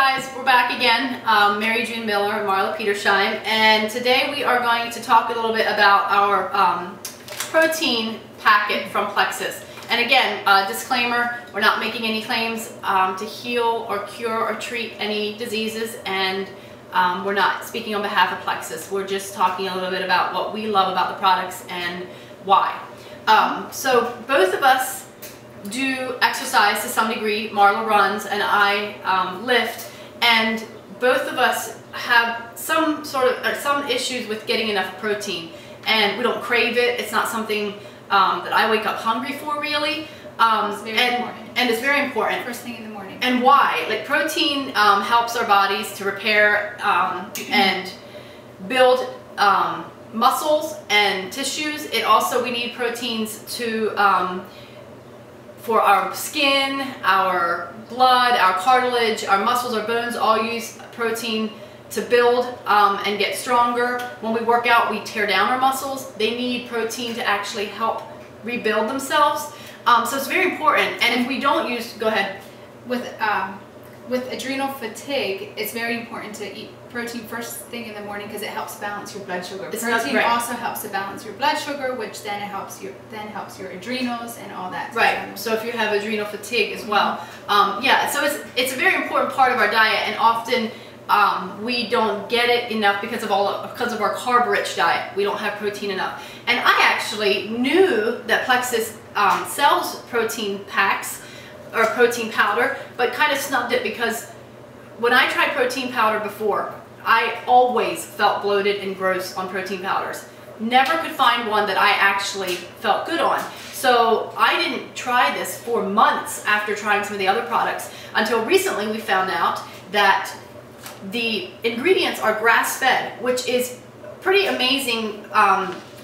guys, we're back again. Mary June Miller and Marla Petersheim, and today we are going to talk a little bit about our protein packet from Plexus. And again, disclaimer, we're not making any claims to heal or cure or treat any diseases, and we're not speaking on behalf of Plexus. We're just talking a little bit about what we love about the products and why. So both of us do exercise to some degree. Marla runs and I lift, and both of us have some issues with getting enough protein, and we don't crave it. It's not something that I wake up hungry for, really. It's very important. And it's very important. First thing in the morning. And why? Like, protein helps our bodies to repair and build muscles and tissues. It also, we need proteins to for our skin, our blood, our cartilage, our muscles, our bones all use protein to build and get stronger. When we work out, we tear down our muscles. They need protein to actually help rebuild themselves. So it's very important. And if we don't use, go ahead. With adrenal fatigue, it's very important to eat protein first thing in the morning because it helps balance your blood sugar. Protein also helps to balance your blood sugar, which then helps your adrenals and all that. Right. So if you have adrenal fatigue as well, yeah. So it's a very important part of our diet, and often we don't get it enough because of our carb-rich diet. We don't have protein enough. And I actually knew that Plexus sells protein packs or protein powder, but kind of snubbed it because when I tried protein powder before, I always felt bloated and gross on protein powders. Never could find one that I actually felt good on. So I didn't try this for months after trying some of the other products, until recently we found out that the ingredients are grass-fed, which is pretty amazing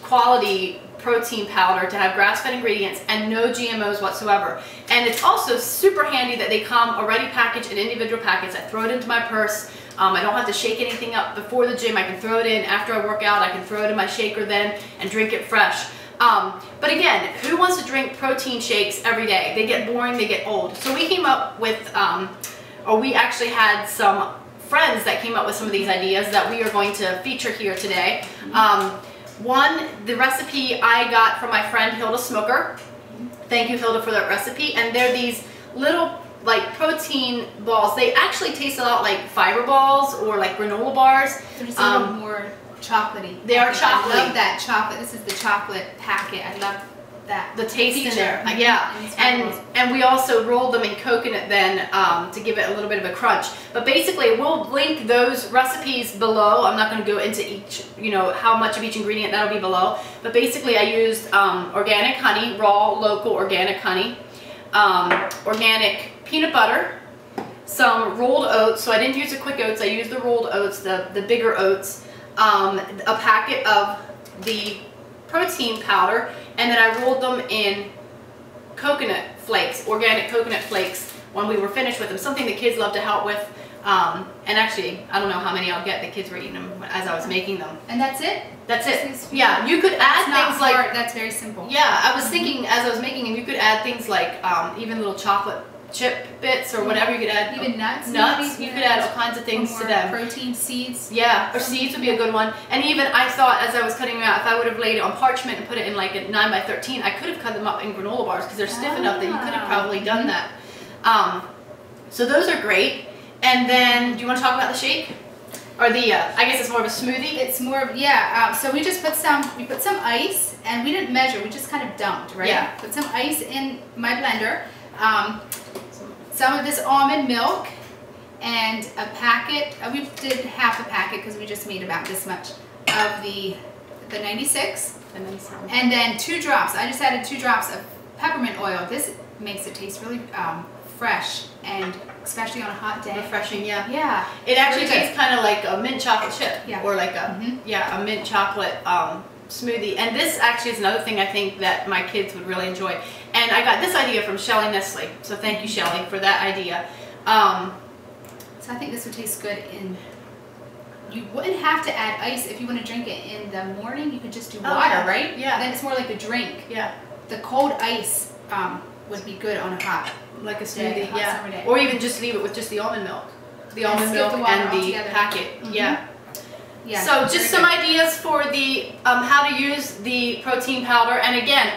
quality protein powder to have grass-fed ingredients and no GMOs whatsoever. And it's also super handy that they come already packaged in individual packets. I throw it into my purse. I don't have to shake anything up before the gym. I can throw it in after I work out. I can throw it in my shaker then and drink it fresh. But again, who wants to drink protein shakes every day? They get boring, they get old. So we came up with, or we actually had some friends that came up with some of these ideas that we are going to feature here today. The recipe I got from my friend Hilda Smoker. Thank you, Hilda, for that recipe. And they're these little like protein balls. They actually taste a lot like fiber balls or like granola bars. They're just a little more chocolatey. They are chocolatey. I love that chocolate. This is the chocolate packet. I love that. The taste in there. Yeah. And we also rolled them in coconut then to give it a little bit of a crunch. But basically, we'll link those recipes below. I'm not going to go into each, how much of each ingredient. That'll be below. But basically, I used organic honey, raw, local organic honey, organic peanut butter, some rolled oats. So I didn't use the quick oats. I used the rolled oats, the bigger oats, a packet of the protein powder, and then I rolled them in coconut flakes, organic coconut flakes, when we were finished with them. Something the kids love to help with. And actually, I don't know how many I'll get. The kids were eating them as I was making them. And that's it? That's it. Yeah, you could add things like... That's very simple. Yeah, I was thinking as I was making them, you could add things like even little chocolate chip bits or whatever. You could add even nuts. Nuts. You could add all kinds of things to them. Protein, seeds. Yeah, or seeds would be a good one. And even I thought as I was cutting them out, if I would have laid it on parchment and put it in like a 9 by 13, I could have cut them up in granola bars because they're stiff enough that you could have probably done that. So those are great. And then, do you want to talk about the shake? Or the, I guess it's more of a smoothie? It's more of, yeah, so we just put some ice, and we didn't measure, we just kind of dumped, right? Yeah. Put some ice in my blender, some of this almond milk, and a packet, we did half a packet because we just made about this much of the 96. And then 2 drops, I just added 2 drops of peppermint oil. This makes it taste really fresh, and especially on a hot day. Refreshing, yeah. Yeah. It actually tastes kind of like a mint chocolate chip. Yeah. Or like a, a mint chocolate smoothie. And this actually is another thing I think that my kids would really enjoy. And I got this idea from Shelly Nestle. So thank you, Shelly, for that idea. So I think this would taste good in... You wouldn't have to add ice if you want to drink it in the morning. You could just do water, right? Yeah. Then it's more like a drink. Yeah. The cold ice would be good on a hot like a smoothie, hot summer day. Or even just leave it with just the almond milk. the almond milk and the packet. Yeah. Yeah, so just some ideas for the how to use the protein powder. And again,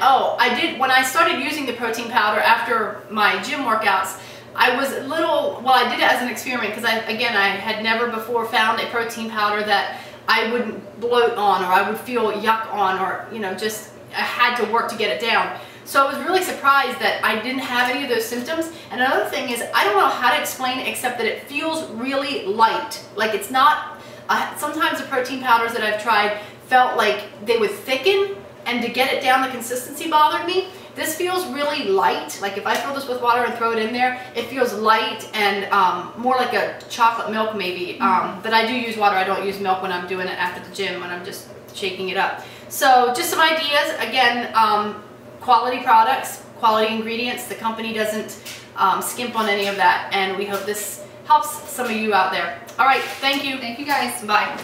when I started using the protein powder after my gym workouts, I was a little, well, I did it as an experiment because I had never before found a protein powder that I wouldn't bloat on, or I would feel yuck on, or just I had to work to get it down. So I was really surprised that I didn't have any of those symptoms. And another thing is, I don't know how to explain it except that it feels really light. Like it's not. Sometimes the protein powders that I've tried felt like they would thicken, and to get it down, the consistency bothered me. This feels really light. Like if I fill this with water and throw it in there, it feels light and more like a chocolate milk maybe. But I do use water. I don't use milk when I'm doing it after the gym, when I'm just shaking it up. So just some ideas. Again, quality products, quality ingredients. The company doesn't skimp on any of that, and we hope this helps some of you out there. All right, thank you. Thank you guys. Bye.